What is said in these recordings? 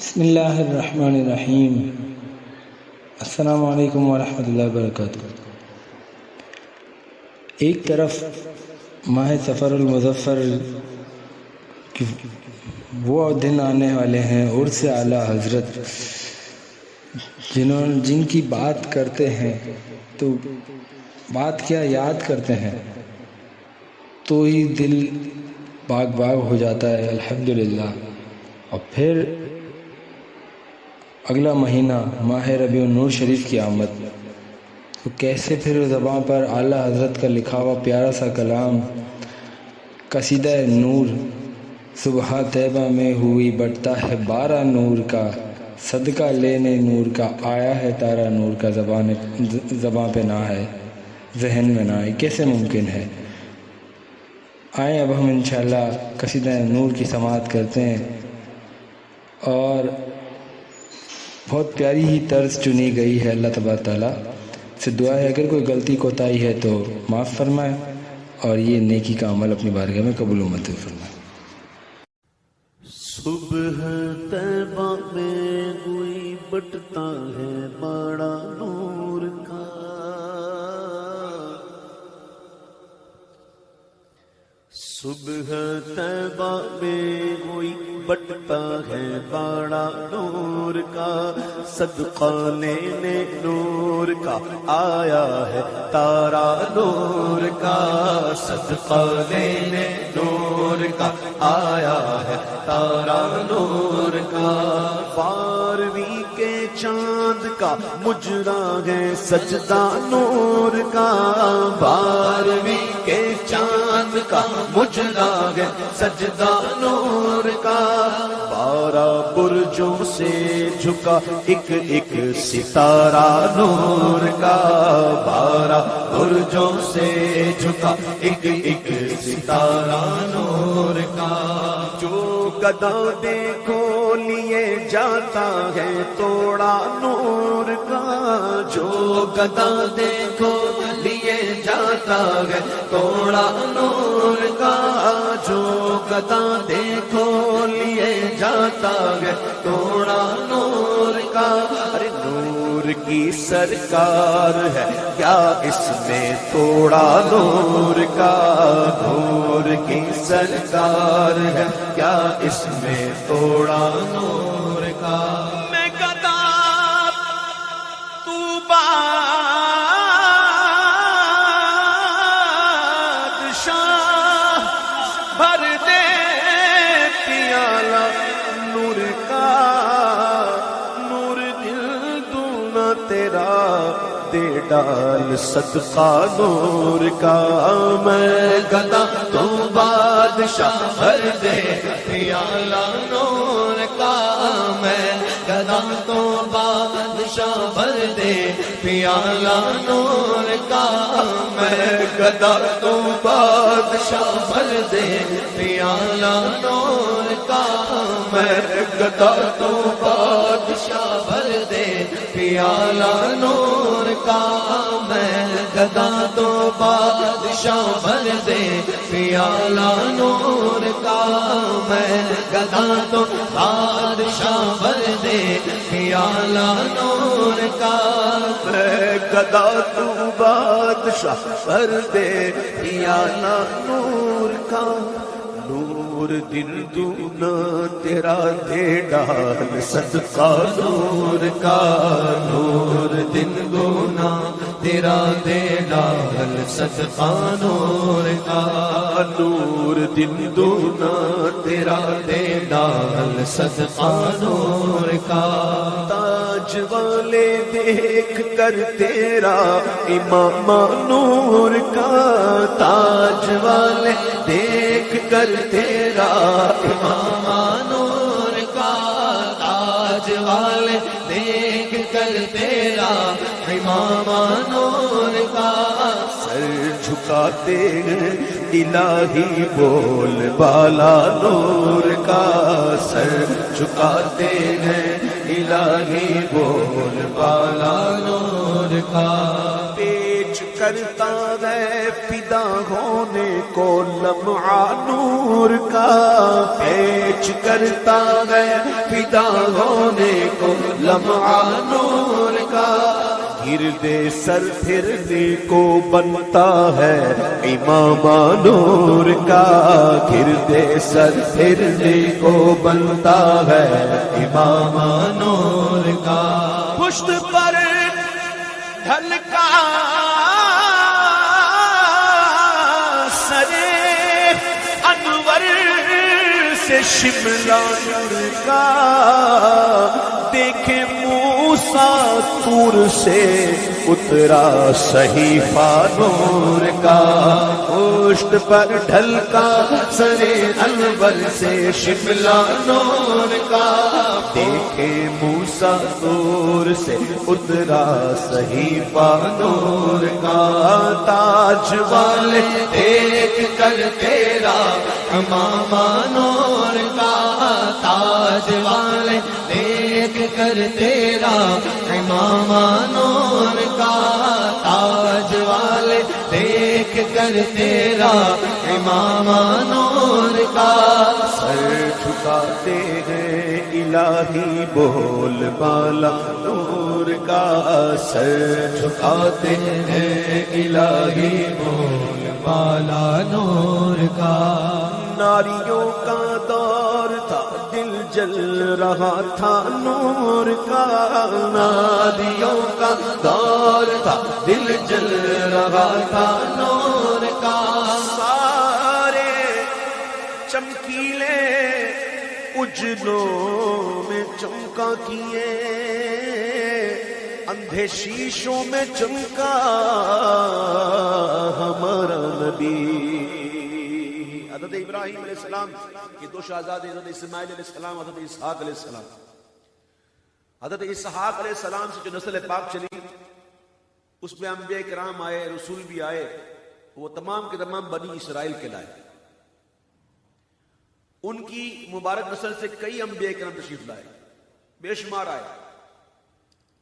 بسم اللہ الرحمن الرحیم۔ السلام علیکم ورحمۃ اللہ وبرکاتہ۔ ایک طرف ماہ سفر المظفر کی وہ دن آنے والے ہیں عرس اعلیٰ حضرت، جن کی بات کرتے ہیں تو بات کیا یاد کرتے ہیں تو ہی دل باغ باغ ہو جاتا ہے الحمدللہ۔ اور پھر اگلا مہینہ ماہ ربیع النور شریف کی آمد، تو کیسے پھر زبان پر اعلیٰ حضرت کا لکھا ہوا پیارا سا کلام قصیدہ نور، صبح طیبہ میں ہوئی بٹتا ہے بارہ نور کا، صدقہ لینے نور کا آیا ہے تارا نور کا، زبان پہ نہ ہے ذہن میں نہ ہے، کیسے ممکن ہے؟ آئیں اب ہم انشاءاللہ قصیدہ نور کی سماعت کرتے ہیں، اور بہت پیاری ہی طرز چنی گئی ہے۔ اللہ تبارک تعالیٰ سے دعا ہے اگر کوئی غلطی کوتاہی ہے تو معاف فرمائے، اور یہ نیکی کا عمل اپنی بارگاہ میں قبول و منظور فرمائے۔ صبح طیبہ میں کوئی بٹتا ہے بڑا نور کا، صبح طیبہ میں کوئی بٹتا ہے بڑا نور کا، صدقہ لینے نور کا آیا ہے تارا نور کا، صدقہ لینے نور کا آیا ہے تارا نور کا، 12ویں کے چاند کا مجرا ہے سجدہ نور کا، 12ویں کے چاند کا مجرا ہے سجدہ نور کا، 12 برجوں سے جھکا ایک ایک ستارہ نور کا، 12 برجوں سے جھکا ایک ایک ستارہ نور کا، جو گدا دیکھو لیے جاتا ہے توڑا نور کا، جو گدا دیکھو لیے جاتا ہے توڑا نور کا، جو گدا دیکھو لیے جاتا ہے توڑا نور کا، ارے نور کی سرکار ہے کیا اس میں توڑا نور کا، نور کی سرکار ہے کیا اس میں توڑا نور کا، میں گدا تو بھر دے پیالہ نور کا، نور دل دونا تیرا دے ڈال صدقہ نور کا، میں گدا تو بادشاہ بھر دے پیالہ نور کا، میں گدا تو بادشاہ بھر دے پیالہ نور کا، میں گدا تو بادشاہ بھر دے پیالہ نور کا، میں گدا تو بادشاہ بھر دے پیالہ نور کا، میں گدا تو بادشاہ بھر دے پیالہ نور کا، میں گدا تو بادشاہ بھر دے پیالہ نور کا، میں گدا تو بادشاہ بھر دے پیالہ نور کا، نور دل دونا تیرا دے ڈال صدقہ نور کا، نور دل دونا تیرا دے ڈال صدقہ نور کا، نور دل دونا تیرا دے ڈال صدقہ نور کا، تاج والے دیکھ کر تیرا امام نور کا، تاج والے دیکھ کر تیرا امام نور کا، تاج والے دیکھ کر تیرا امام نور کا، سر جھکاتے ہیں الہی بول بالا نور کا، سر جھکاتے ہیں الہی بول بالا نور کا، پیچ کرتا ہے فدا ہونے کو لمعہ نور کا، پیچ کرتا ہے فدا ہونے کو لمعہ نور کا، گردے سر پھرنے کو بنتا ہے امام نور کا، گردے سر پھرنے کو بنتا ہے امام نور کا، پشت پر ڈھلکا سرے انور سے شملہ نور کا، دیکھے موسیٰ طور سے اترا صحیفہ نور کا، پشت پر ڈھلکا سرے انور سے شملہ نور کا، دیکھے موسیٰ طور سے اترا صحیفہ نور کا، تاج والے دیکھ کر تیرا امامہ نور کا، تاج والے دیکھ کر تیرا امامہ نور کا، تاج والے دیکھ کر تیرا امامہ نور کا، سر جھکاتے ہیں الہی بول بالا نور کا، سر جھکاتے ہیں الہی بول بالا نور کا، ناریوں کا دور تھا دل جل رہا تھا نور کا، ناریوں کا دور تھا دل جل رہا تھا نور کا، سارے چمکیلے اجلوں میں چمکا کیے، اندھے شیشوں میں چمکا ہمارا نبی۔ حضرت ابراہیم علیہ السلام کے دو شہزادے حضرت اسماعیل علیہ السلام، حضرت اسحاق علیہ السلام، حضرت اسحاق علیہ السلام سے جو نسل پاک چلی اس میں انبیاء کرام آئے، رسول بھی آئے، وہ تمام کے تمام بنی اسرائیل کے لائے، ان کی مبارک نسل سے کئی انبیاء کرام تشریف لائے، بے شمار آئے،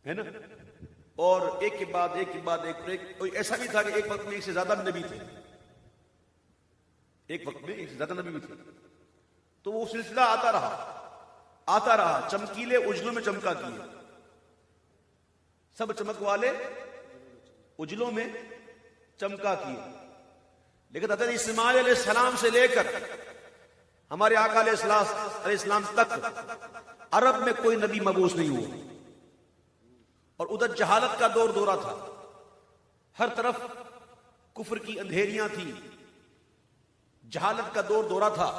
ہے نا، اور ایک کے بعد ایک کے بعد ایک، ایسا بھی تھا کہ ایک وقت میں ایک سے زیادہ نبی تھے، ایک وقت میں ایک سے زیادہ نبی بھی تھے، تو وہ سلسلہ آتا رہا، چمکیلے اجلوں میں چمکا کیے، سب چمک والے اجلوں میں چمکا کیے، لیکن حضرت اسماعیل علیہ السلام سے لے کر ہمارے آقا علیہ السلام تک عرب میں کوئی نبی مبعوث نہیں ہوا، اور ادھر جہالت کا دورہ تھا، ہر طرف کفر کی اندھیریاں تھیں، جہالت کا دورہ تھا،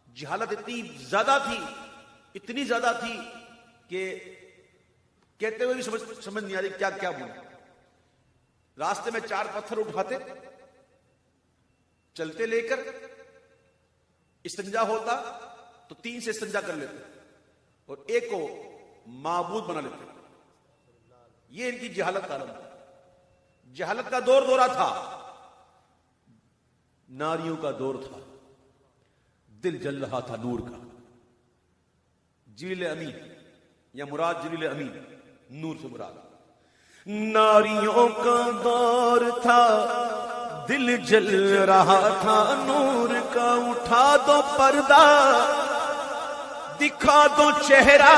جہالت اتنی زیادہ تھی کہ کہتے ہوئے بھی سمجھ نہیں آ رہی کیا بولیں، راستے میں 4 پتھر اٹھاتے، چلتے لے کر، استنجا ہوتا تو 3 سے استنجا کر لیتے اور ایک کو معبود بنا لیتے، یہ ان کی جہالت کا عالم تھا، جہالت کا دورہ تھا، ناریوں کا دور تھا، دل جل رہا تھا نور کا، جبریل امین یا مراد جبریل امین، نور سے مراد، ناریوں کا دور تھا، دل جل رہا تھا نور کا، اٹھا دو پردہ دکھا دو چہرہ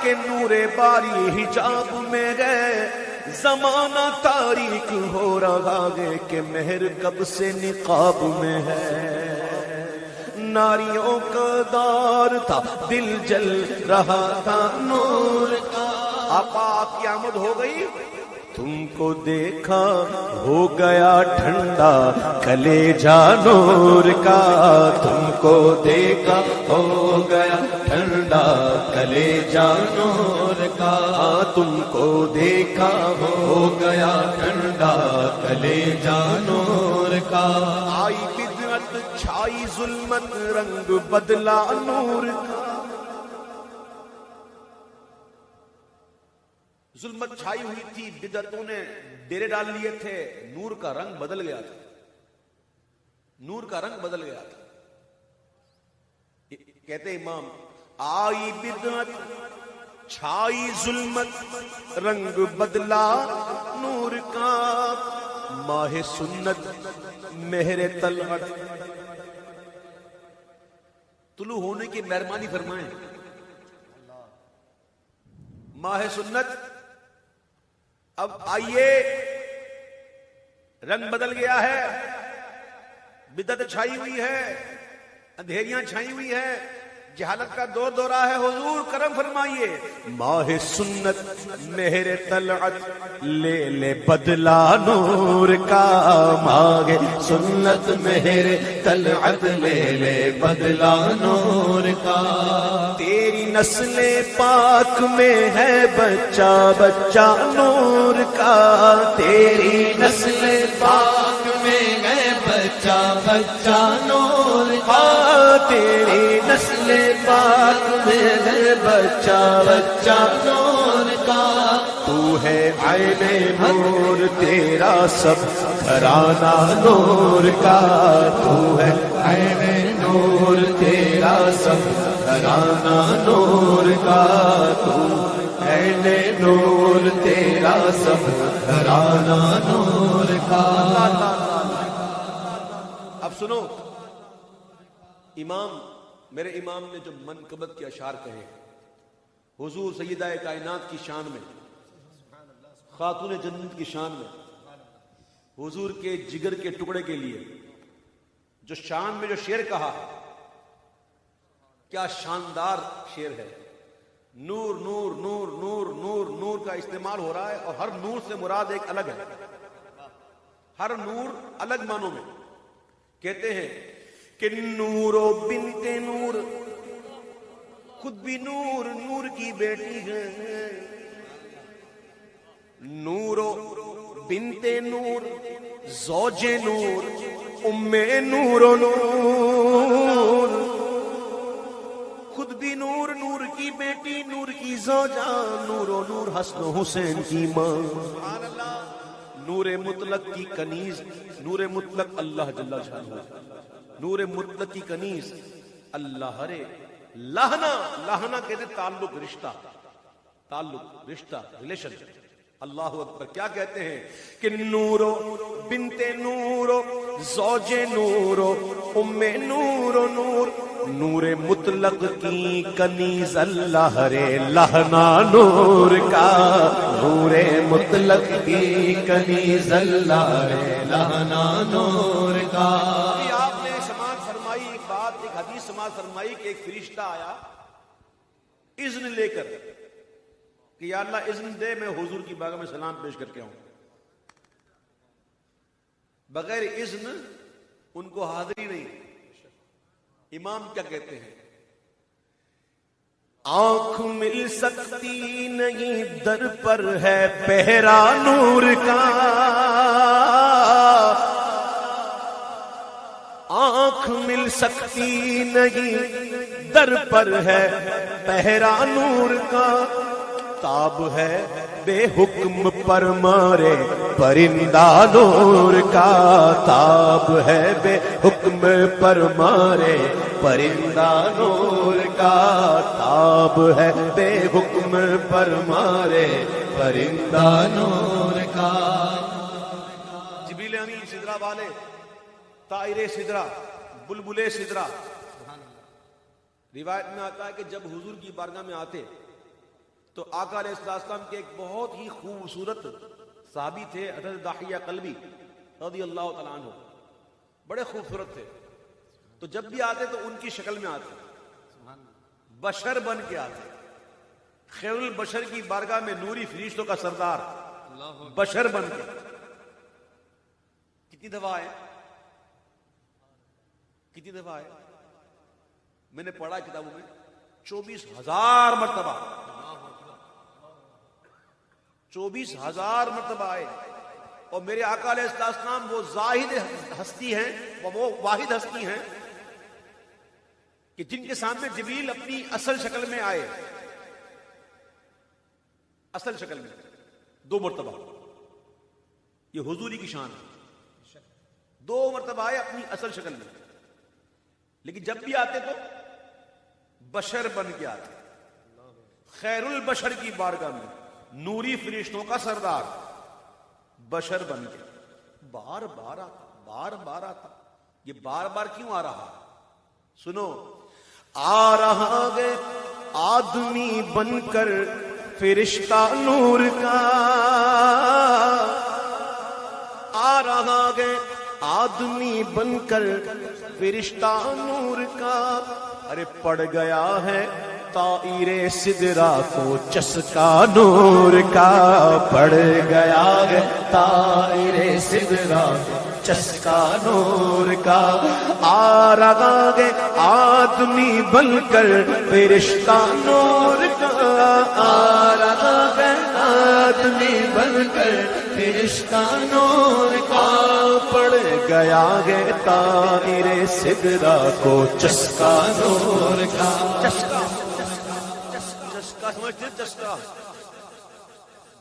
کہ نور باری حجاب میں گئے، زمانہ تاریک ہو رہا ہے کہ مہر کب سے نقاب میں ہے، ناریوں کا دور تھا، دل جل رہا تھا نور کا، آقا آپ کی آمد ہو گئی، تم کو دیکھا ہو گیا ٹھنڈا کلیجہ نور کا، تم کو دیکھا ہو گیا ٹھنڈا کلیجہ نور کا، تم کو دیکھا ہو گیا ٹھنڈا کلیجہ نور کا، آئی بدعت چھائی ظلمت رنگ بدلا نور کا، ظلمت چھائی ہوئی تھی، بدعتوں نے ڈیرے ڈال لیے تھے، نور کا رنگ بدل گیا تھا، نور کا رنگ بدل گیا تھا، کہتے امام، آئی بدعت چھائی ظلمت رنگ بدلا نور کا، ماہ سنت مہر طلعت طلوع ہونے کی مہربانی فرمائیں. ماہ سنت اب آئیے، رنگ بدل گیا ہے، بدعت چھائی ہوئی ہے، اندھیریاں چھائی ہوئی ہے، جہالت کا دور دورہ ہے. حضور کرم فرمائیے. ماہ سنت مہر طلعت لے لے بدلا نور کا، ماہ سنت مہر طلعت لے لے بدلا نور کا. تیری نسل پاک میں ہے بچہ بچہ نور کا، تیری نسل پاک میں ہے بچہ بچہ نور کا، تیری نسل پاک میں ہے بچہ بچہ نور کا. تو ہے عین نور تیرا سب گھرانہ نور کا، تو ہے عین نور تیرا سب گھرانہ نور کا، تو عین نور تیرا سب گھرانہ نور کا. اب سنو، امام میرے امام نے جو منقبت کے اشعار کہے حضور سیدہ کائنات کی شان میں، خاتون جنت کی شان میں، حضور کے جگر کے ٹکڑے کے لیے جو شان میں جو شعر کہا، کیا شاندار شعر ہے. نور نور نور نور نور نور کا استعمال ہو رہا ہے، اور ہر نور سے مراد ایک الگ ہے. ہر نور الگ معنوں میں. کہتے ہیں کہ نور و بنت نور، خود بھی نور نور کی بیٹی ہے. نور و بنت نور، زوج نور، ام نور و نور، خود بھی نور نور کی بیٹی، نور کی زوجہ، نور و نور حسن و حسین کی ماں. نور مطلق کی کنیز، نور مطلق اللہ جل شانہ، نور مطلق کی کنیز اللہ رے. لہنا، لہنا کہتے تعلق، رشتہ، تعلق، رشتہ، ریلیشن. اللہ اکبر. کیا کہتے ہیں کہ نورو بنت نورو، زوج نورو، ام نورو نور، نور مطلق کی کنیز اللہ رے. لہنا نور کا، نور مطلق کی کنیز اللہ رے، لہنا نور کا. آپ نے سماعت فرمائی ایک بات، ایک حدیث سماعت فرمائی کہ ایک فرشتہ آیا اذن لے کر کہ یا اللہ اذن دے میں حضور کی بارگاہ میں سلام پیش کر کے آؤں. بغیر اذن ان کو حاضری نہیں. امام کیا کہتے ہیں؟ آنکھ مل سکتی نہیں در پر ہے پہرا نور کا، آنکھ مل سکتی نہیں در پر ہے پہرا نور کا. تاب ہے بے حکم پر مارے پرندہ نور کا، تاب ہے بے حکم پر مارے پرندہ نور کا، تاب ہے بے حکم پر مارے پرندہ نور کا. جبریل امین سدرہ والے، طائر سدرہ، بلبل سدرہ. روایت میں آتا ہے کہ جب حضور کی بارگاہ میں آتے تو آقا علیہ السلام کے ایک بہت ہی خوبصورت صحابی تھے، حضرت داحیہ قلبی رضی اللہ تعالیٰ عنہ، بڑے خوبصورت تھے. تو جب بھی آتے تو ان کی شکل میں آتے، بشر بن کے آتے. خیر البشر کی بارگاہ میں نوری فرشتوں کا سردار بشر بن کے. کتنی دفعہ آئے؟ کتنی دفعہ آئے؟ میں نے پڑھا کتابوں میں 24,000 مرتبہ، 24,000 مرتبہ آئے. اور میرے آقا علیہ السلام وہ زاہد ہستی ہیں، وہ واحد ہستی ہیں کہ جن کے سامنے جبریل اپنی اصل شکل میں آئے، اصل شکل میں 2 مرتبہ. یہ حضوری کی شان ہے. 2 مرتبہ آئے اپنی اصل شکل میں، لیکن جب بھی آتے تو بشر بن کے آتے. خیر البشر کی بارگاہ میں نوری فرشتوں کا سردار بشر بن کے. بار بار آتا، بار بار آتا. یہ بار بار کیوں آ رہا؟ سنو، آ رہا ہے آدمی بن کر فرشتہ نور کا، آ رہا ہے آدمی بن کر فرشتہ نور کا. ارے پڑ گیا ہے طائر سدرا کو چسکا نور کا، پڑ گیا ہے طائر سدرا کو چسکا نور کا. آ رہا ہے آدمی بن کر فرشتہ نور کا، آ رہا ہے آدمی بن کر فرشتہ نور کا. پڑ گیا ہے طائر سدرا کو چسکا نور کا. چسکا سمجھتے؟ چسکا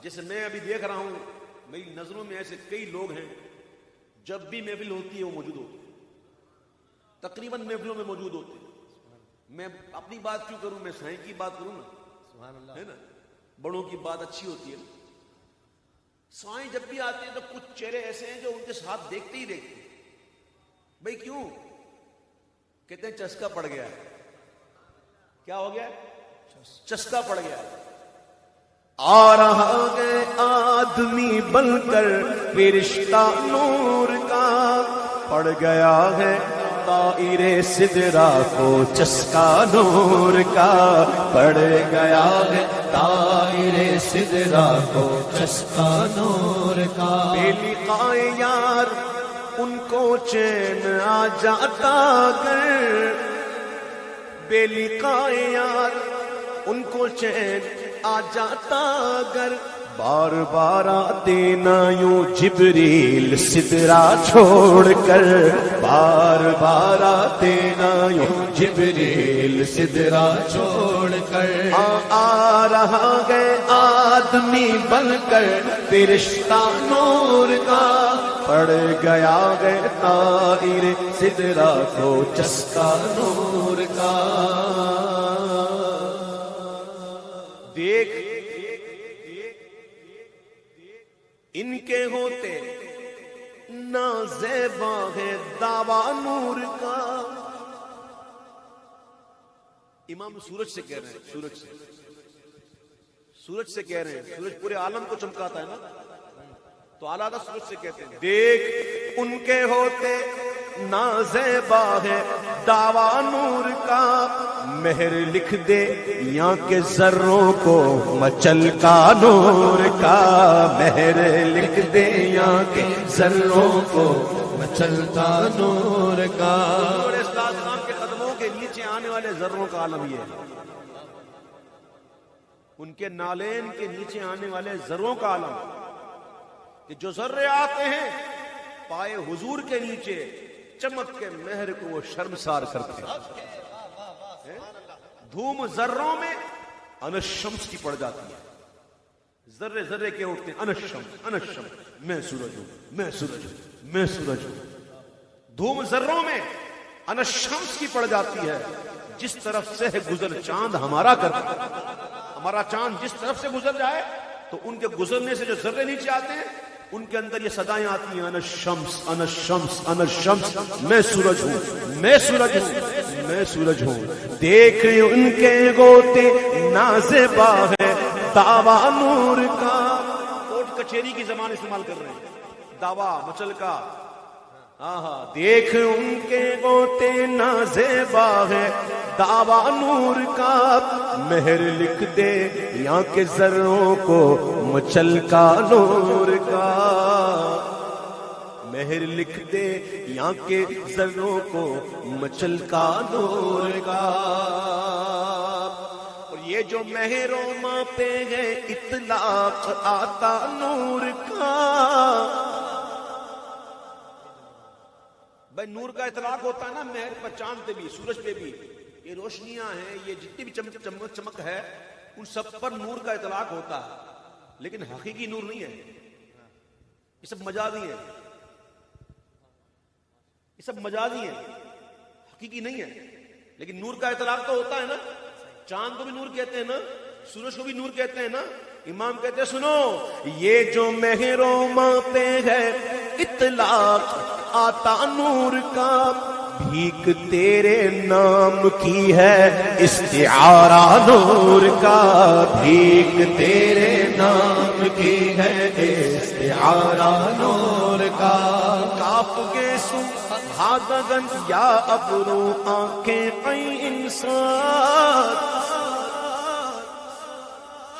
جیسے میں ابھی دیکھ رہا ہوں، میری نظروں میں ایسے کئی لوگ ہیں جب بھی محفل ہوتی ہے وہ موجود ہوتے ہیں، تقریباً محفلوں میں موجود ہوتے ہیں. میں اپنی بات کیوں کروں، میں سائیں کی بات کروں نا، ہے نا، بڑوں کی بات اچھی ہوتی ہے. سائیں جب بھی آتے ہیں تو کچھ چہرے ایسے ہیں جو ان کے ساتھ دیکھتے ہی دیکھتے ہیں. بھئی کیوں؟ کہتے ہیں چسکا پڑ گیا ہے. کیا ہو گیا؟ چسکا پڑ گیا. آ رہا ہے آدمی بن کر فرشتہ نور کا، پڑ گیا ہے طائر سدرا کو چسکا نور کا، پڑ گیا ہے طائر سدرا کو چسکا نور کا. بے لقائے یار ان کو چین آ جاتا گر، بے لقائے یار ان کو چین آ جاتا گر. بار بار آتے نہ یوں جبریل سدرا چھوڑ کر، بار بار آتے نہ یوں جبریل سدرا چھوڑ کر. آ رہا ہے آدمی بن کر فرشتہ نور کا، پڑ گیا ہے طائر سدرا کو چسکا نور کا. دیکھ ان کے ہوتے نازیبا ہے دعویٰ نور کا. امام سورج سے کہہ رہے ہیں، سورج سے کہہ رہے ہیں. سورج پورے عالم کو چمکاتا ہے نا، تو اعلیٰ سورج سے کہتے ہیں دیکھ ان کے ہوتے نازیبا ہے دعویٰ نور کا. مہر لکھ دے یہاں کے ذروں کو مچل کا نور کا، مہر لکھ دے یہاں کے ذروں کو مچلتا نور کا. اسلام کے قدموں کے نیچے آنے والے ذروں کا عالم یہ ہے، ان کے نالین کے نیچے آنے والے ذروں کا عالم، کہ جو ذرے آتے ہیں پائے حضور کے نیچے چمک کے مہر کو وہ شرمسار کرتے ہیں. دھوم ذروں میں انس شمس کی پڑ جاتی ہے، ذرے ذرے کے اٹھتے ہیں انس شمس، میں سورج ہوں، میں سورج ہوں، میں سورج ہوں. دھوم ذروں میں انس شمس کی پڑ جاتی ہے. جس طرف سے گزر چاند ہمارا کرتا، ہمارا چاند جس طرف سے گزر جائے تو ان کے گزرنے سے جو ذرے نیچے آتے ہیں ان کے اندر یہ صدائیں آتی ہیں، انس شمس، انس شمس، انس شمس، میں سورج ہوں، میں سورج ہوں، میں سورج ہوں. دیکھ ان کے گوتے نازیبا ہے دعویٰ نور کا. کوٹ کچہری کی زبان استعمال کر رہے ہیں، دعویٰ مچل کا. دیکھ ان کے گوتے نازیبا ہے دعویٰ نور کا. مہر لکھ دے یہاں کے ذروں کو مچل کا نور کا، مہر لکھ دے یہاں کے ذروں کو مچل کا نور کا. اور یہ جو مہروں ماں پہ ہے اطلاق آتا نور کا. بھائی نور کا اطلاق ہوتا ہے نا مہر پر، چاند پہ بھی، سورج پہ بھی. یہ روشنیاں ہیں، یہ جتنی بھی چمک ہے، ان سب پر نور کا اطلاق ہوتا ہے، لیکن حقیقی نور نہیں ہے. یہ سب مجازی ہے، یہ سب مجازی ہے، حقیقی نہیں ہے. لیکن نور کا اطلاق تو ہوتا ہے نا. چاند کو بھی نور کہتے ہیں نا، سورج کو بھی نور کہتے ہیں نا. امام کہتے ہیں سنو، یہ جو مہروں ماں پہ ہے اطلاق آتا نور کا، بھیک تیرے نام کی ہے استعارہ نور کا، بھیک تیرے نام کی ہے استعارہ نور کا، کاف گیسو ہادگن یا ابرو آنکھیں عین صاد۔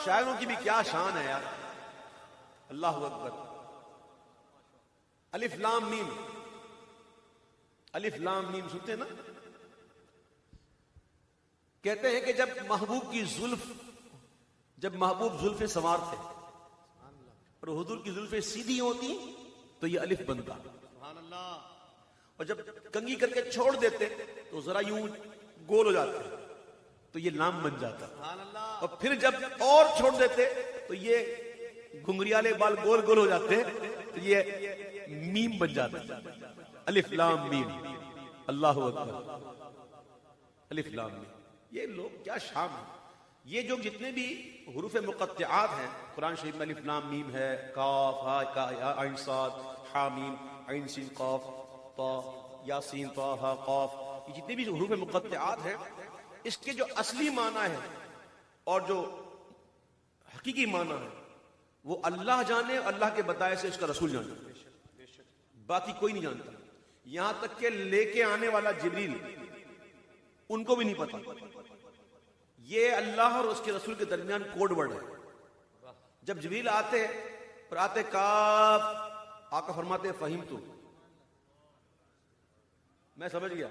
شاعروں کی بھی کیا شان ہے یار، اللہ اکبر۔ الف لام میم، الف لام میم سنتے ہیں نا؟ کہتے ہیں کہ جب محبوب زلفیں سنوارتے اور حضور کی زلفیں سیدھی ہوتی تو یہ الف بنتا، اور جب کنگھی کر کے چھوڑ دیتے تو ذرا یوں گول ہو جاتے تو یہ لام بن جاتا، اور پھر جب اور چھوڑ دیتے تو یہ گھنگریالے بال گول گول ہو جاتے تو یہ میم بن جاتا، الف لام میم، اللہ اکبر، الف لام میم۔ یہ لوگ کیا شان ہے، یہ جو جتنے بھی حروف مقطعات ہیں قرآن شریف میں، الف لام میم ہے، کاف ہا یا عین صاد ہا میم عین سین قاف طا یا سین طا ہا قاف، یہ جتنے بھی حروف مقطعات ہیں اس کے جو اصلی معنی ہے اور جو حقیقی معنی ہے وہ اللہ جانے، اللہ کے بتائے سے اس کا رسول جانے، باقی کوئی نہیں جانتا، یہاں تک کہ لے کے آنے والا جبریل ان کو بھی نہیں پتا۔ یہ اللہ اور اس کے رسول کے درمیان کوڈ ورڈ ہے۔ جب جبریل آتے اور آتے کاف، آقا فرماتے فہم تو، میں سمجھ گیا،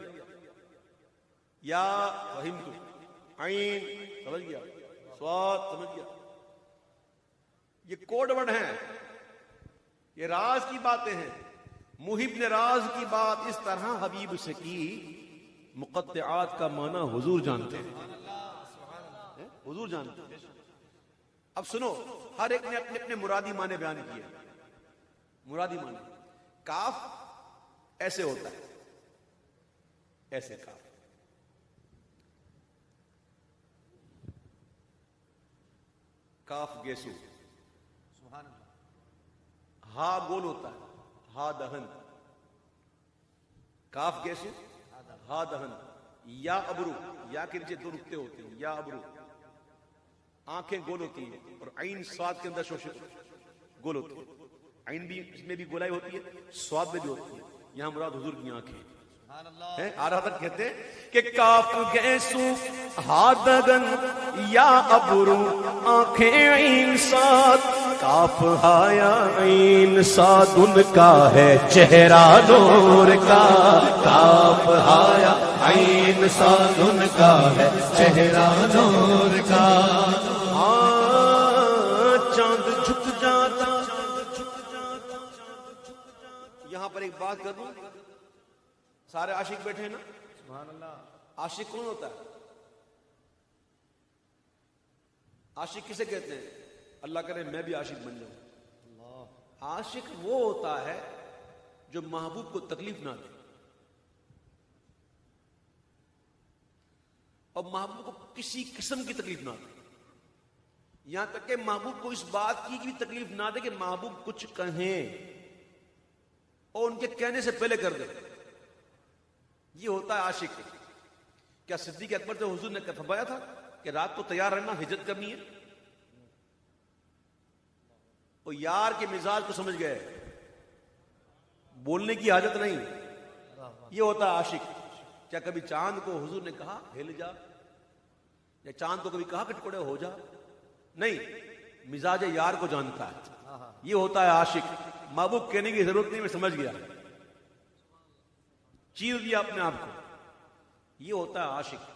یا فہم تو، عین سمجھ گیا، صاد سمجھ گیا، یہ کوڈ ورڈ ہیں، یہ راز کی باتیں ہیں۔ محب نے راز کی بات اس طرح حبیب سے کی، مقطعات کا معنی حضور جانتے ہیں، حضور جانتے ہیں۔ اب سنو، ہر ایک نے اپنے اپنے مرادی معنی بیان کیے۔ مرادی معنی، کاف ایسے ہوتا ہے، ایسے کاف، کاف گیسو، ہا گول ہوتا ہے، ہا دہن، کاف گیسو ہا دہن، یا ابرو، یا کے نیچے دو نقطے ہوتے ہیں، یا ابرو، آنکھیں گول ہوتی ہیں، اور عین صاد کے اندر شوشے گول ہوتی ہے، عین بھی اس میں بھی گولائی ہوتی ہے، صاد میں بھی ہوتی ہے، یہاں مراد حضور کی آنکھیں ہیں۔ آرہا تک کہتے ہیں کہ کاف گیسو ہادگن یا ابرو آنکھیں عین صاد، کاف ہایا عین صاد ان کا ہے چہرہ نور کا، کاف ہایا عین صاد ان کا ہے چہرہ نور کا۔ چاند جھک جاتا، یہاں پر ایک بات کر دوں، سارے عاشق بیٹھے ہیں نا، سبحان اللہ۔ عاشق کون ہوتا ہے؟ عاشق کسے کہتے ہیں؟ اللہ کرے میں بھی عاشق بن جاؤں۔ عاشق وہ ہوتا ہے جو محبوب کو تکلیف نہ دے، اور محبوب کو کسی قسم کی تکلیف نہ دے، یہاں تک کہ محبوب کو اس بات کی بھی تکلیف نہ دے کہ محبوب کچھ کہیں اور ان کے کہنے سے پہلے کر دے۔ یہ ہوتا ہے عاشق۔ کیا صدیق اکبر سے حضور نے فرمایا تھا کہ رات کو تیار رہنا، ہجرت کرنی ہے؟ وہ یار کے مزاج کو سمجھ گئے، بولنے کی حاجت نہیں۔ یہ ہوتا ہے عاشق۔ کیا کبھی چاند کو حضور نے کہا ہل جا، یا چاند کو کبھی کہا کہ ٹکڑے ہو جا؟ نہیں، مزاج یار کو جانتا ہے۔ یہ ہوتا ہے عاشق۔ محبوب کہنے کی ضرورت نہیں، میں سمجھ گیا، چیر دیا اپنے آپ کو۔ یہ ہوتا ہے عاشق۔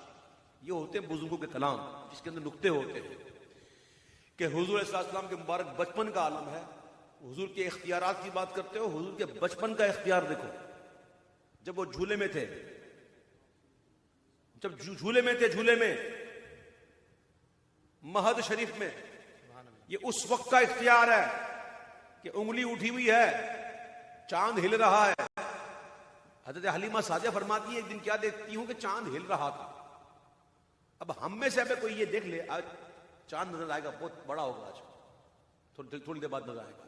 یہ ہوتے ہیں بزرگوں کے کلام جس کے اندر نقطے ہوتے ہیں کہ حضور صلی اللہ علیہ وسلم کے مبارک بچپن کا عالم ہے۔ حضور کے اختیارات کی بات کرتے ہو، حضور کے بچپن کا اختیار دیکھو۔ جب وہ جھولے میں تھے، جب جھولے میں تھے، جھولے میں مہد شریف میں، یہ اس وقت کا اختیار ہے کہ انگلی اٹھی ہوئی ہے، چاند ہل رہا ہے۔ حضرت حلیمہ سعدیہ فرماتی ہے ایک دن کیا دیکھتی ہوں کہ چاند ہل رہا تھا۔ اب ہم میں سے اب کوئی یہ دیکھ لے آج چاند نظر آئے گا، بہت بڑا ہوگا، آج تھوڑی دیر بعد نظر آئے گا۔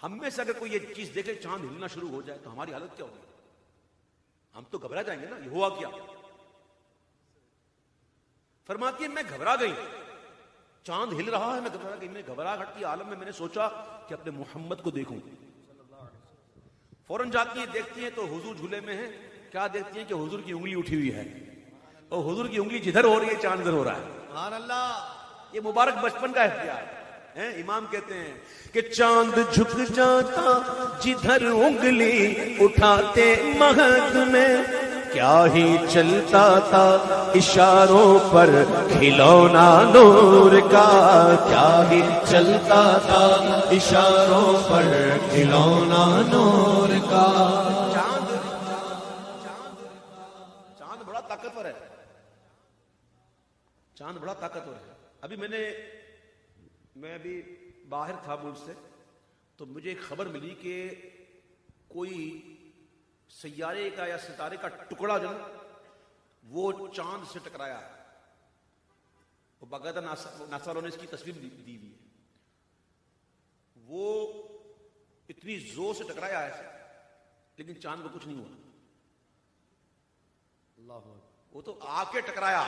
ہم میں سے اگر کوئی یہ چیز دیکھے چاند ہلنا شروع ہو جائے تو ہماری حالت کیا ہوگی؟ ہم تو گھبرا جائیں گے نا. یہ ہوا کیا؟ فرماتی ہے میں گھبرا گئی, چاند ہل رہا ہے, میں گھبرا گئی. میں گھبراہٹ کی عالم میں میں نے سوچا کہ اپنے محمد کو دیکھوں. فوراً جاتی ہیں, دیکھتی ہیں تو حضور جھولے میں ہیں. کیا دیکھتی ہیں کہ حضور کی انگلی اٹھی ہوئی ہے, اور حضور کی انگلی جدھر ہو رہی ہے چاند ادھر ہو رہا ہے. سبحان اللہ. یہ مبارک بچپن کا اختیار ہے. امام کہتے ہیں کہ چاند جھک جاتا جدھر انگلی اٹھاتے مہد میں, کیا ہی چلتا تھا اشاروں پر کھلونا نور کا, کیا ہی چلتا تھا اشاروں پر کھلونا نور کا. چاند بڑا طاقتور ہے, چاند بڑا طاقتور ہے. ابھی میں ابھی باہر تھا ملک سے, تو مجھے ایک خبر ملی کہ کوئی سیارے کا یا ستارے کا ٹکڑا جو وہ چاند سے ٹکرایا. وہ باقاعدہ ناسا والوں نے اس کی تصویر دی ہوئی ہے. وہ اتنی زور سے ٹکرایا ہے لیکن چاند کو کچھ نہیں ہوا. اللہ, وہ تو آ کے ٹکرایا,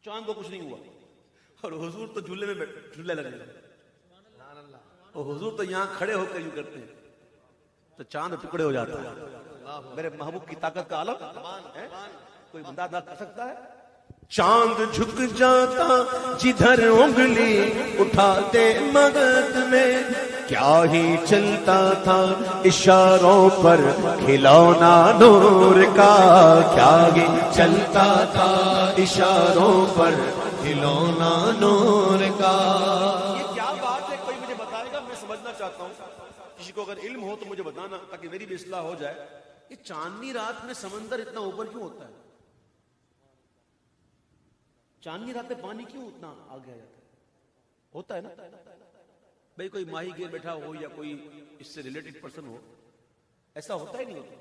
چاند کو کچھ نہیں ہوا. اور حضور تو جھولے میں جھولے لگے, اور حضور تو یہاں کھڑے ہو کر یوں کرتے ہیں تو چاند ٹکڑے ہو جاتا ہے. میرے محبوب کی طاقت کا عالم کوئی بندہ نہ کر سکتا ہے. چاند جھک جاتا جدھر انگلی اٹھاتے مغد میں, کیا ہی چلتا تھا اشاروں پر کھلونا نور کا, کیا ہی چلتا تھا اشاروں پر کھلونا نور کا. یہ کیا بات ہے, کوئی مجھے بتائے گا؟ میں سمجھنا چاہتا ہوں, کسی کو اگر علم ہو تو مجھے بتانا تاکہ میری بھی اصلاح ہو جائے. یہ چاندنی رات میں سمندر اتنا اوپر کیوں ہوتا ہے؟ چاندنی رات میں پانی کیوں اتنا آگے آ جاتا ہے؟ ہوتا ہے نا بھئی, کوئی ماہی گیر بیٹھا ہو یا کوئی اس سے ریلیٹڈ پرسن ہو, ایسا ہوتا ہی نہیں ہوتا.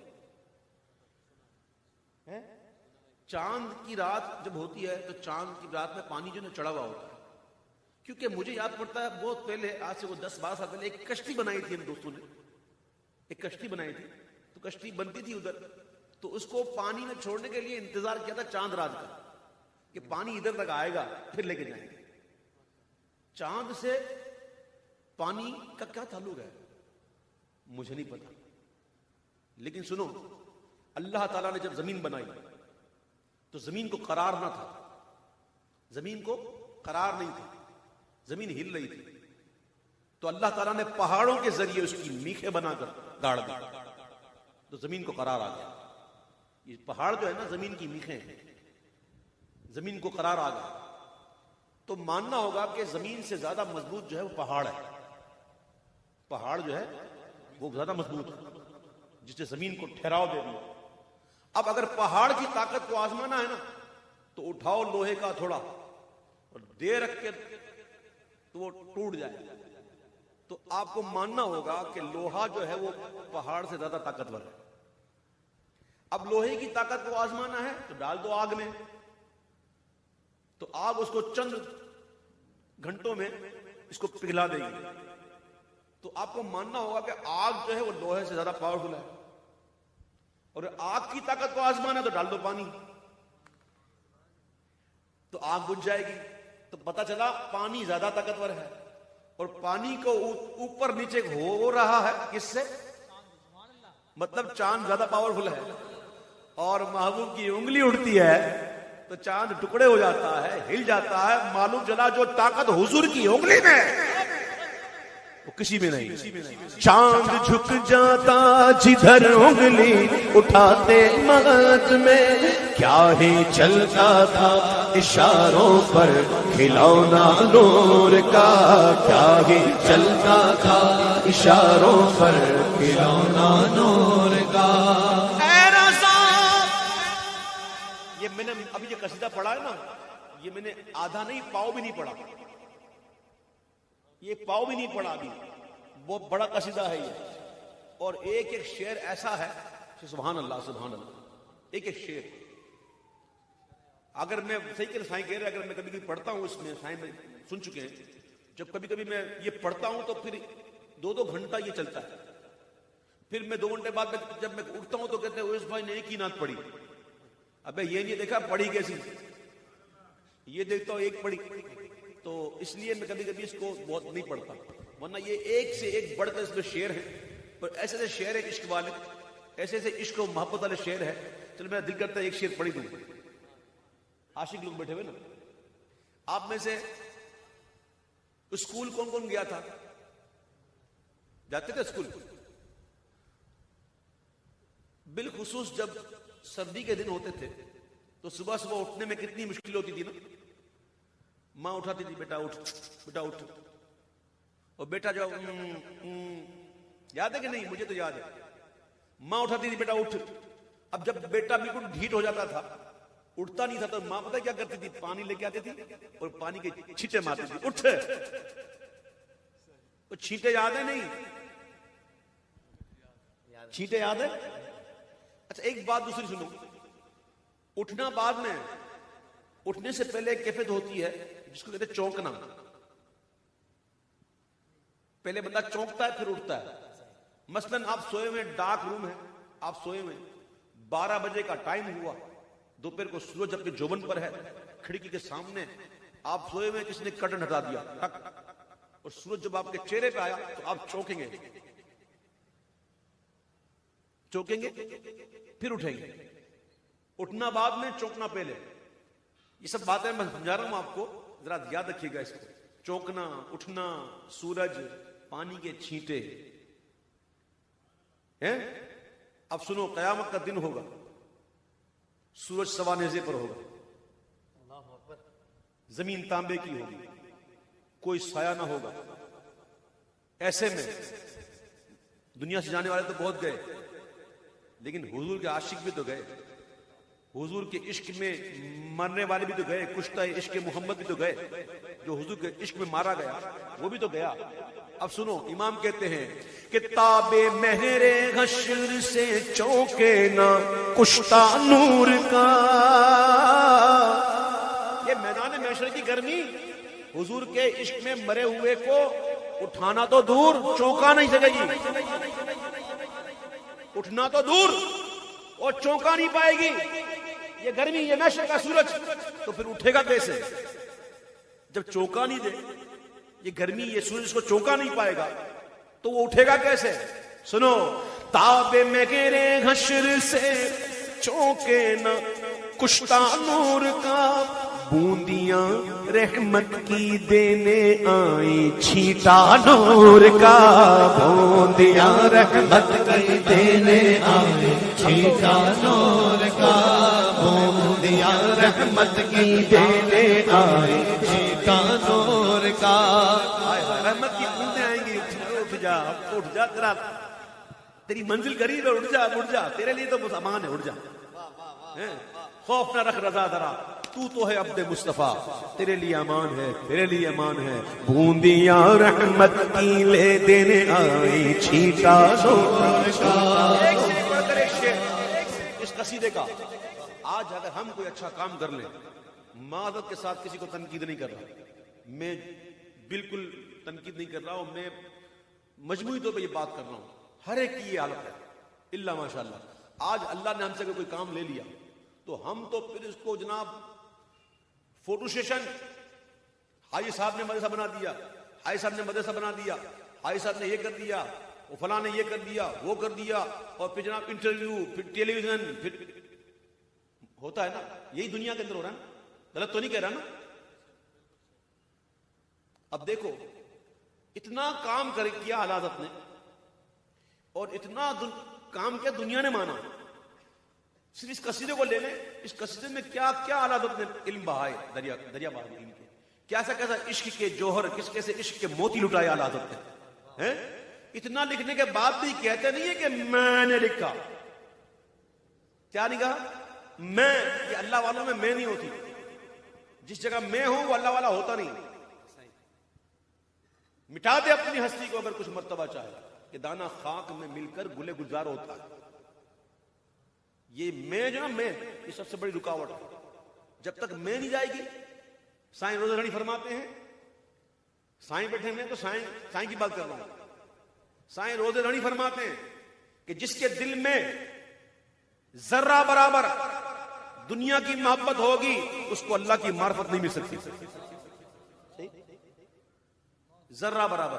چاند کی رات جب ہوتی ہے تو چاند کی رات میں پانی جو ہے چڑھا ہوا ہوتا ہے. کیونکہ مجھے یاد پڑتا ہے بہت پہلے, آج سے وہ 10-12 سال پہلے ایک کشتی بنائی تھی ہم دوستوں نے, ایک کشتی بنائی تھی. تو کشتی بنتی تھی ادھر, تو اس کو پانی میں چھوڑنے کے لیے انتظار کیا تھا چاند رات کا کہ پانی ادھر تک آئے گا پھر لے کے جائیں گے. چاند سے پانی کا کیا تعلق ہے مجھے نہیں پتا, لیکن سنو, اللہ تعالیٰ نے جب زمین بنائی تو زمین کو قرار نہ تھا, زمین کو قرار نہیں تھا, زمین ہل رہی تھی. تو اللہ تعالیٰ نے پہاڑوں کے ذریعے اس کی میخیں بنا کر گاڑ دی تو زمین کو قرار آ گیا. یہ پہاڑ جو ہے نا زمین کی میخیں ہیں, زمین کو قرار آ گیا. تو ماننا ہوگا کہ زمین سے زیادہ مضبوط جو ہے وہ پہاڑ ہے. پہاڑ جو ہے وہ زیادہ مضبوط ہے جس نے زمین کو ٹھہراؤ دے دیا. اب اگر پہاڑ کی طاقت کو آزمانا ہے نا تو اٹھاؤ لوہے کا تھوڑا اور دے رکھ کے تو وہ ٹوٹ جائے. تو آپ کو ماننا ہوگا کہ لوہا جو ہے وہ پہاڑ سے زیادہ طاقتور ہے. اب لوہے کی طاقت کو آزمانا ہے تو ڈال دو آگ میں, تو آگ اس کو چند گھنٹوں میں اس کو پگھلا دے گی. تو آپ کو ماننا ہوگا کہ آگ جو ہے وہ لوہے سے زیادہ پاورفل ہے. اور آگ کی طاقت کو آزمانا ہے تو ڈال دو پانی, تو آگ بجھ جائے گی. تو پتہ چلا پانی زیادہ طاقتور ہے, اور پانی کو اوپر نیچے ہو رہا ہے کس سے؟ مطلب چاند زیادہ پاورفل ہے. اور محبوب کی انگلی اڑتی ہے تو چاند ٹکڑے ہو جاتا ہے, ہل جاتا ہے. معلوم چلا جو طاقت حضور کی انگلی میں وہ کسی میں نہیں. چاند جھک جاتا جدھر انگلی اٹھاتے مغد میں, کیا ہی چلتا تھا اشاروں پر کھلونا نور کا, کیا ہی چلتا تھا اشاروں پر کھلونا نور کا. یہ میں نے ابھی یہ قصیدہ پڑھا ہے نا, یہ میں نے آدھا نہیں پاؤ بھی نہیں پڑھا, یہ پاؤ بھی نہیں پڑھا ابھی. بہت بڑا قصیدہ ہے یہ, اور ایک ایک شعر ایسا ہے سبحان اللہ سبحان اللہ. ایک ایک شعر اگر میں صحیح کہ سائیں کہہ رہے, اگر میں کبھی کبھی پڑھتا ہوں, اس میں سائیں میں سن چکے ہیں, جب کبھی کبھی میں یہ پڑھتا ہوں تو پھر 2 گھنٹہ یہ چلتا ہے. پھر میں 2 گھنٹے بعد جب میں اٹھتا ہوں تو کہتے ہیں اویس بھائی نے ایک ہی نعت پڑھی. ابے یہ نہیں دیکھا پڑھی کیسی, یہ دیکھتا ہوں ایک پڑھی. تو اس لیے میں کبھی کبھی اس کو بہت نہیں پڑھتا, ورنہ یہ ایک سے ایک بڑھ کر اس میں شعر ہے. پر ایسے ایسے شعر ہے عشق والے, ایسے ایسے عشق و محبت والے شعر ہے. چلو میرا دل کرتا ہے ایک شعر پڑھی دوں. عاشق لوگ بیٹھے ہوئے نا, آپ میں سے اسکول کون کون گیا تھا؟ جاتے تھے اسکول؟ بالخصوص جب سردی کے دن ہوتے تھے تو صبح صبح اٹھنے میں کتنی مشکل ہوتی تھی نا. ماں اٹھاتی تھی, بیٹا اٹھ, بیٹا اٹھ. اور بیٹا جو یاد ہے کہ نہیں؟ مجھے تو یاد ہے. ماں اٹھاتی تھی, بیٹا اٹھ. اب جب بیٹا بالکل ڈھیٹ ہو جاتا تھا, اٹھتا نہیں تھا, تو ماں پتہ کیا کرتی تھی؟ پانی لے کے آتی تھی اور پانی کے چھینٹے مارتی تھی, اٹھ. وہ چھینٹے یاد ہے نہیں؟ چھینٹے یاد ہے؟ اچھا ایک بات دوسری سنو. اٹھنا بعد میں, اٹھنے سے پہلے ایک کیفیت ہوتی ہے جس کو کہتے ہیں چونکنا. پہلے بندہ چونکتا ہے پھر اٹھتا ہے. مثلاً آپ سوئے ہوئے, ڈارک روم ہے, آپ سوئے ہوئے, 12 بجے کا ٹائم ہوا, دوپہر کو سورج اپنے جوبن پر ہے, کھڑکی کے سامنے آپ سوئے ہوئے, کسی نے کرٹن ہٹا دیا ٹک, اور سورج جب آپ کے چہرے پہ آیا تو آپ چونکیں گے, چونکیں گے پھر اٹھیں گے. اٹھنا بعد میں, چونکنا پہلے. یہ سب باتیں میں سمجھا رہا ہوں آپ کو, ذرا یاد رکھیے گا اس کو. چونکنا, اٹھنا, سورج, پانی کے چھینٹے ہیں. اب سنو, قیامت کا دن ہوگا, سورج سوا نیزے پر ہوگا, زمین تانبے کی ہوگی, کوئی سایہ نہ ہوگا. ایسے میں دنیا سے جانے والے تو بہت گئے, لیکن حضور کے عاشق بھی تو گئے, حضور کے عشق میں مرنے والے بھی تو گئے, کشتہ عشق محمد بھی تو گئے, جو حضور کے عشق میں مارا گیا وہ بھی تو گیا. اب سنو, امام کہتے ہیں کہ تاب مہر حشر سے چونکے نہ کشتہ نور کا. یہ میدان محشر کی گرمی, حضور کے عشق میں مرے ہوئے کو اٹھانا تو دور, چونکا نہیں سکے گی. اٹھنا تو دور اور چونکا نہیں پائے گی. یہ گرمی, یہ محشر کا سورج, تو پھر اٹھے گا کیسے جب چونکا نہیں دے؟ یہ گرمی, یہ سورج کو چونکا نہیں پائے گا تو وہ اٹھے گا کیسے؟ سنو, تاب مہر حشر سے چونکے نہ کشتہ نور کا, بوندیاں رحمت کی دینے آئی چھینٹا نور کا. بوندیاں رحمت کی دینے آئی چھینٹا نور کا, بوندیاں رحمت کی دینے آئی چھینٹا نور کا. رحمت کی بوندیں آئیں گی, اٹھ جا, اٹھ جا, تیری منزل قریب ہے, اٹھ جا, اٹھ جا, تیرے لیے تو امان ہے, اٹھ جا. خوف نہ رکھ رضا ذرا, تو ہے عبد مصطفیٰ, تیرے لیے امان ہے, تیرے لیے امان ہے. بوندیاں رحمت کی لے دینے آئی چھینٹا نور کا. ایک سے ایک بڑھ کر ایک شعر اس قصیدے کا. آج اگر ہم کوئی اچھا کام کر لیں, معذرت کے ساتھ کسی کو تنقید نہیں کر رہا, میں بالکل تنقید نہیں کر رہا ہوں, میں مجموعی طور پہ یہ بات کر رہا ہوں, ہر ایک کی یہ حالت ہے الا ماشاء اللہ. آج اللہ نے ہم سے کوئی کام لے لیا تو ہم تو پھر اس کو جناب فوٹو سیشن, حاجی صاحب نے مدرسہ بنا دیا, حاجی صاحب نے مدرسہ بنا دیا, حاجی صاحب نے یہ کر دیا, وہ فلاں نے یہ کر دیا, وہ کر دیا, اور پھر جناب انٹرویو, پھر ٹیلی ویژن, پھر ہوتا ہے نا. یہی دنیا کے اندر ہو رہا ہے, غلط تو نہیں کہہ رہا نا. اب دیکھو, اتنا کام کیا حضرت نے, اور اتنا کام کیا دنیا نے مانا. صرف اس قصیدے کو لے لیں, اس قصیدے میں کیا کیا حضرت نے علم بہائے, دریا بہائے علم کے, کیسا کیسا عشق کے جوہر, کس کیسے عشق کے موتی لٹائے حضرت نے. اتنا لکھنے کے بعد بھی کہتے نہیں ہے کہ میں نے لکھا. کیا نہیں کہا؟ میں. یہ اللہ والوں میں نہیں ہوتی. جس جگہ میں ہوں وہ اللہ والا ہوتا نہیں. مٹا دے اپنی ہستی کو اگر کچھ مرتبہ چاہے, کہ دانا خاک میں مل کر گلے گلزار ہوتا ہے. یہ میں جو نا, میں, یہ سب سے بڑی رکاوٹ ہے. جب تک میں نہیں جائے گی, سائیں روزہ رانی فرماتے ہیں, سائیں بیٹھے ہیں تو سائیں کی بات کر رہا ہوں, سائیں روزے رانی فرماتے ہیں کہ جس کے دل میں ذرہ برابر دنیا کی محبت ہوگی اس کو اللہ کی معرفت نہیں مل سکتی. ذرہ برابر.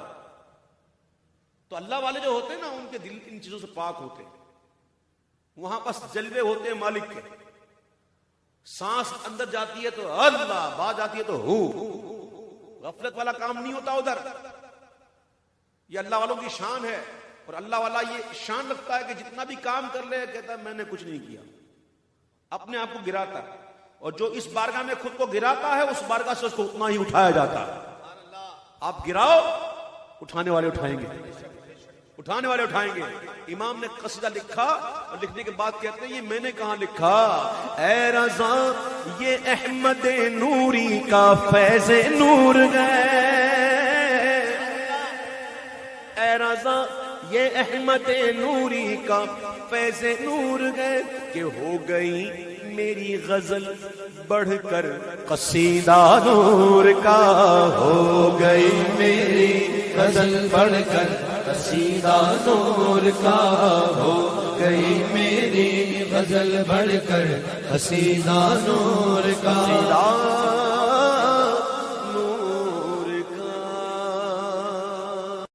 تو اللہ والے جو ہوتے ہیں نا ان کے دل ان چیزوں سے پاک ہوتے ہیں. وہاں بس جلوے ہوتے ہیں مالک کے. سانس اندر جاتی ہے تو اللہ، باہر جاتی ہے تو ہو. غفلت والا کام نہیں ہوتا ادھر. یہ اللہ والوں کی شان ہے. اور اللہ والا یہ شان رکھتا ہے کہ جتنا بھی کام کر لے کہتا ہے میں نے کچھ نہیں کیا. اپنے آپ کو گراتا ہے. اور جو اس بارگاہ میں خود کو گراتا ہے اس بارگاہ سے اس کو اتنا ہی اٹھایا جاتا ہے. آپ گراؤ، اٹھانے والے اٹھائیں گے، اٹھانے والے اٹھائیں گے. امام نے قصیدہ لکھا اور لکھنے کے بعد کہتے ہیں یہ میں نے کہاں لکھا. اے رضا یہ احمد نوری کا فیض نور ہے. اے رضا یہ احمد نوری کا فیض نور ہے کہ ہو گئی میری غزل بڑھ کر قصیدہ نور کا. ہو گئی میری غزل بڑھ کر قصیدہ نور کا. ہو گئی میری غزل بڑھ کر قصیدہ نور کا.